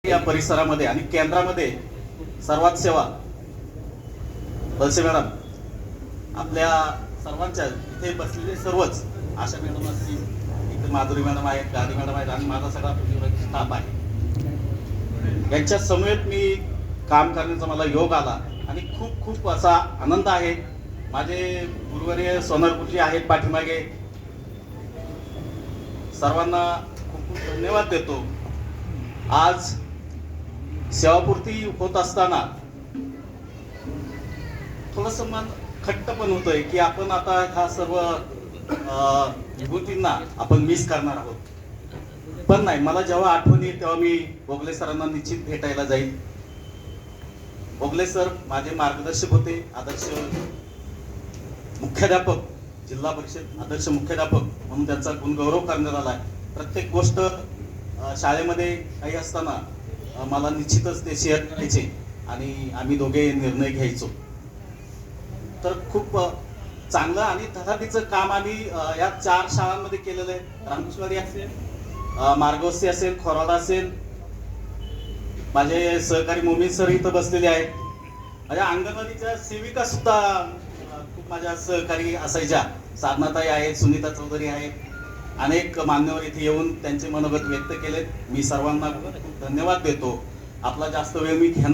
या परिसरामध्ये आणि केंद्रामध्ये सर्वात सेवा वळसे मॅडम आपल्या सर्वांच्या इथे बसलेले सर्वच आशा मॅडम असतील, इथे माधुरी मॅडम आहेत, गादी मॅडम आहेत आणि माझा सगळा स्टाफ आहे. यांच्या समवेत मी काम करण्याचा मला योग आला आणि खूप खूप असा आनंद आहे. माझे गुरुवर्य सोनरपूरजी आहेत पाठीमागे, सर्वांना खूप खूप धन्यवाद देतो. आज सेवापूर्ती होत असताना थोडंसं मन खट्ट पण होतंय की आपण आता ह्या सर्व विभूतींना आपण मिस करणार आहोत. पण नाही, मला जेव्हा आठवण येईल तेव्हा मी भोगले सरांना निश्चित भेटायला जाईल. भोगले सर माझे मार्गदर्शक होते, आदर्श मुख्याध्यापक, जिल्हा परिषद आदर्श मुख्याध्यापक म्हणून त्यांचा गुणगौरव करण्यात आला आहे. प्रत्येक गोष्ट शाळेमध्ये काही असताना मला निश्चितच ते शेअर करायचे आणि आम्ही दोघे निर्णय घ्यायचो. तर खूप चांगलं आणि धडाडीचं काम आम्ही या 4 शाळांमध्ये केलेलं आहे. रामकृष्णवाडी असेल, मार्गवस्ती असेल, खोराडा असेल. माझे सहकारी मोमीन सर इथं बसलेले आहेत. माझ्या अंगणवाडीच्या सेविका सुद्धा खूप माझ्या सहकारी असायच्या. साधनाताई आहेत, सुनीता चौधरी आहेत. अनेक मान्यवर इथे येऊन त्यांचे मनोगत व्यक्त केलेत. मी सर्वांना खूप धन्यवाद देतो. आपला जास्त वेळ मी घेणार